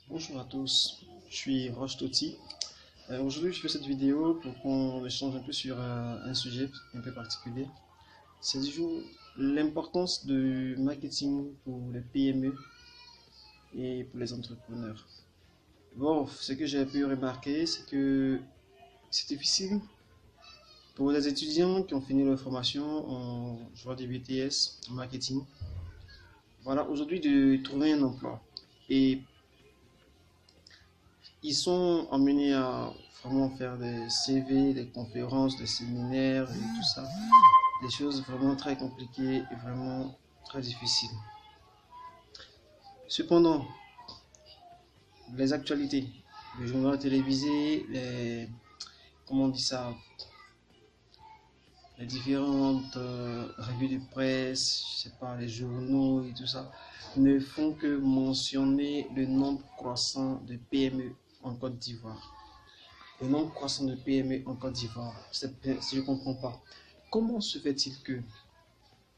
Bonjour à tous, je suis Roche Toti. Aujourd'hui, je fais cette vidéo pour qu'on échange un peu sur un sujet un peu particulier. C'est toujours l'importance du marketing pour les PME et pour les entrepreneurs. Bon, ce que j'ai pu remarquer, c'est que c'est difficile pour les étudiants qui ont fini leur formation en jouant des BTS en marketing. Voilà, aujourd'hui de trouver un emploi. Et ils sont amenés à vraiment faire des CV, des conférences, des séminaires et tout ça. Des choses vraiment très compliquées et vraiment très difficiles. Cependant, les actualités, les journaux télévisés, comment on dit ça, les différentes revues de presse, je sais pas, les journaux et tout ça, ne font que mentionner le nombre croissant de PME en Côte d'Ivoire. Le nombre croissant de PME en Côte d'Ivoire. Je ne comprends pas. Comment se fait-il que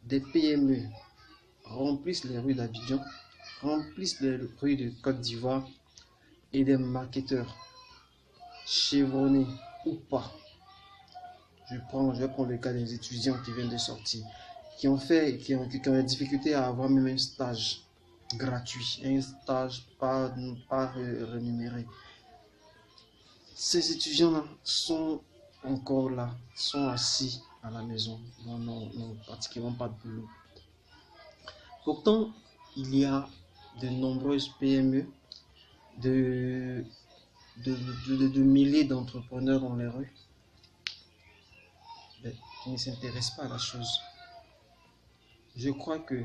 des PME remplissent les rues d'Abidjan, remplissent les rues de Côte d'Ivoire et des marketeurs chevronnés ou pas? Je vais prendre le cas des étudiants qui viennent de sortir, qui ont des difficultés à avoir même un stage gratuit, un stage pas rémunéré. Ces étudiants-là sont encore là, sont assis à la maison, n'ont pratiquement pas de boulot. Pourtant, il y a de nombreuses PME, de milliers d'entrepreneurs dans les rues, mais qui ne s'intéressent pas à la chose. Je crois que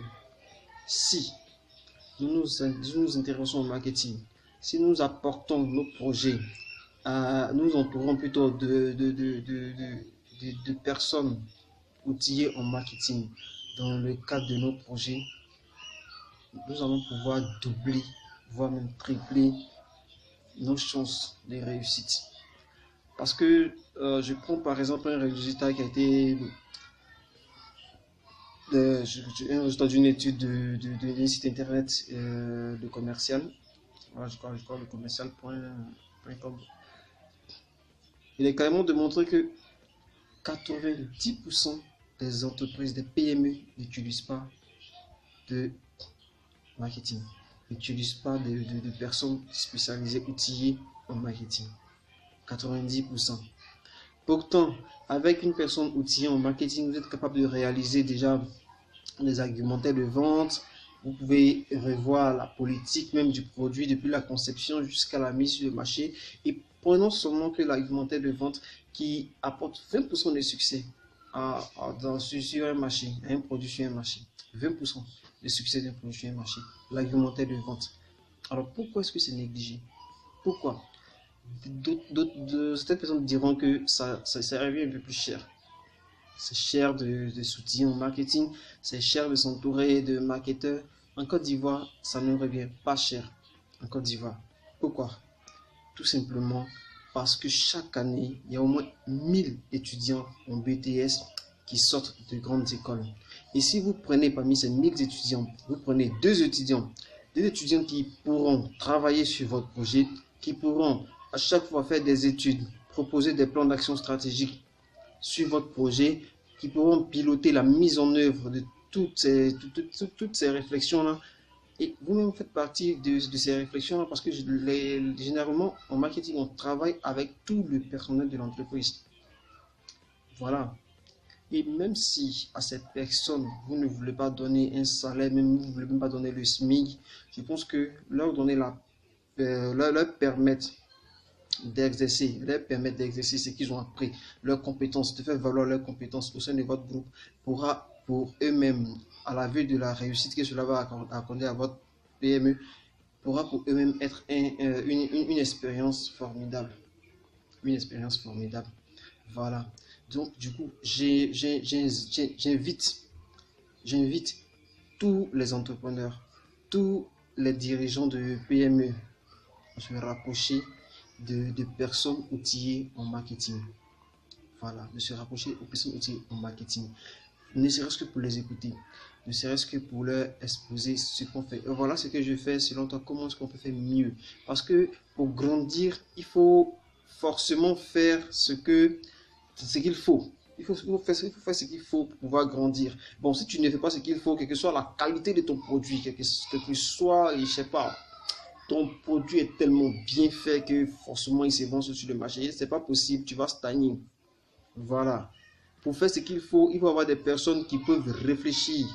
si nous nous intéressons au marketing, si nous apportons nos projets, nous entourons plutôt de personnes outillées en marketing dans le cadre de nos projets, nous allons pouvoir doubler, voire même tripler nos chances de réussite. Parce que je prends par exemple un résultat qui a été un résultat d'une étude d'un site internet de commercial. Voilà, je crois le commercial.com. Il est carrément démontré que 90% des entreprises, des PME n'utilisent pas de marketing, n'utilisent pas de personnes spécialisées, outillées en marketing. 90%. Pourtant, avec une personne outillée en marketing, vous êtes capable de réaliser déjà des argumentaires de vente. Vous pouvez revoir la politique même du produit depuis la conception jusqu'à la mise sur le marché. Et prenons seulement que l'argumentaire de vente qui apporte 20% de succès sur un marché, un produit sur un marché. 20% de succès d'un produit sur un marché. L'argumentaire de vente. Alors pourquoi est-ce que c'est négligé? Pourquoi? Certaines personnes diront que ça revient un peu plus cher. C'est cher de soutien au marketing, c'est cher de s'entourer de marketeurs. En Côte d'Ivoire, ça ne revient pas cher. En Côte d'Ivoire. Pourquoi? Tout simplement parce que chaque année, il y a au moins 1000 étudiants en BTS qui sortent de grandes écoles. Et si vous prenez parmi ces 1000 étudiants, vous prenez deux étudiants qui pourront travailler sur votre projet, qui pourront à chaque fois faire des études, proposer des plans d'action stratégiques sur votre projet, qui pourront piloter la mise en œuvre de toutes ces réflexions-là. Et vous-même faites partie de ces réflexions-là parce que généralement, en marketing, on travaille avec tout le personnel de l'entreprise. Voilà. Et même si à cette personne, vous ne voulez pas donner un salaire, même vous ne voulez même pas donner le SMIC, je pense que leur donner leur permettre d'exercer ce qu'ils ont appris, leurs compétences, de faire valoir leurs compétences au sein de votre groupe, pourra pour eux-mêmes, à la vue de la réussite que cela va accorder à votre PME, pourra pour eux-mêmes être une expérience formidable. Une expérience formidable. Voilà. Donc, du coup, j'invite tous les entrepreneurs, tous les dirigeants de PME à se rapprocher de personnes outillées en marketing. Voilà, de se rapprocher aux personnes outillées en marketing. Ne serait-ce que pour les écouter. ne serait-ce que pour leur exposer ce qu'on fait. Et voilà ce que je fais. Selon toi, comment est-ce qu'on peut faire mieux? Parce que pour grandir, il faut forcément faire ce qu'il faut. Il faut faire ce qu'il faut pour pouvoir grandir. Bon, si tu ne fais pas ce qu'il faut, quelle que soit la qualité de ton produit, quel que soit, je sais pas, ton produit est tellement bien fait que forcément il se vend sur le marché. C'est pas possible, tu vas stagner. Voilà. Pour faire ce qu'il faut, il faut avoir des personnes qui peuvent réfléchir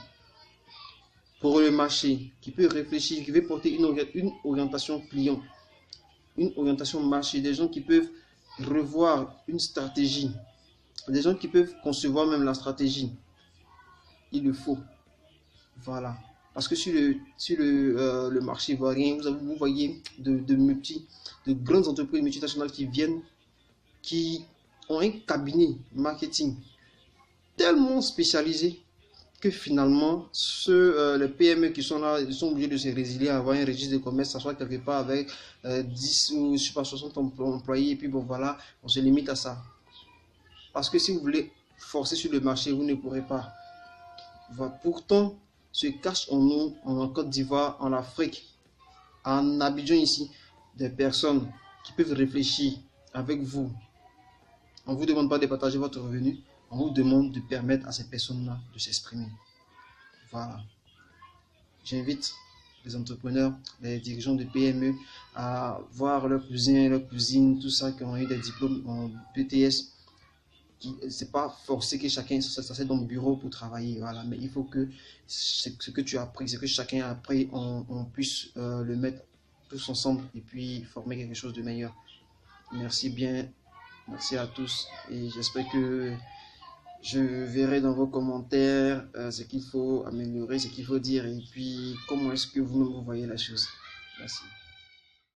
pour le marché, qui peuvent réfléchir, qui veulent porter une orientation client, une orientation marché, des gens qui peuvent revoir une stratégie, des gens qui peuvent concevoir même la stratégie. Il le faut. Voilà. Parce que sur le marché ivoirien, vous voyez de grandes entreprises multinationales qui viennent, qui ont un cabinet marketing tellement spécialisé que finalement, les PME qui sont là, ils sont obligés de se résilier à avoir un registre de commerce, s'asseoir quelque part avec 10 ou je sais pas, 60 employés, et puis bon voilà, on se limite à ça. Parce que si vous voulez forcer sur le marché, vous ne pourrez pas. Voilà. Pourtant, se cache en nous, en Côte d'Ivoire, en Afrique, en Abidjan ici, des personnes qui peuvent réfléchir avec vous. On ne vous demande pas de partager votre revenu, on vous demande de permettre à ces personnes-là de s'exprimer. Voilà. J'invite les entrepreneurs, les dirigeants de PME à voir leurs cousins, leurs cousines, tout ça, qui ont eu des diplômes en BTS. C'est pas forcé que chacun s'assiede dans le bureau pour travailler, voilà, mais il faut que ce que tu as appris, ce que chacun a appris, on puisse le mettre tous ensemble et puis former quelque chose de meilleur. Merci bien, merci à tous et j'espère que je verrai dans vos commentaires ce qu'il faut améliorer, ce qu'il faut dire et puis comment est-ce que vous voyez la chose. Merci.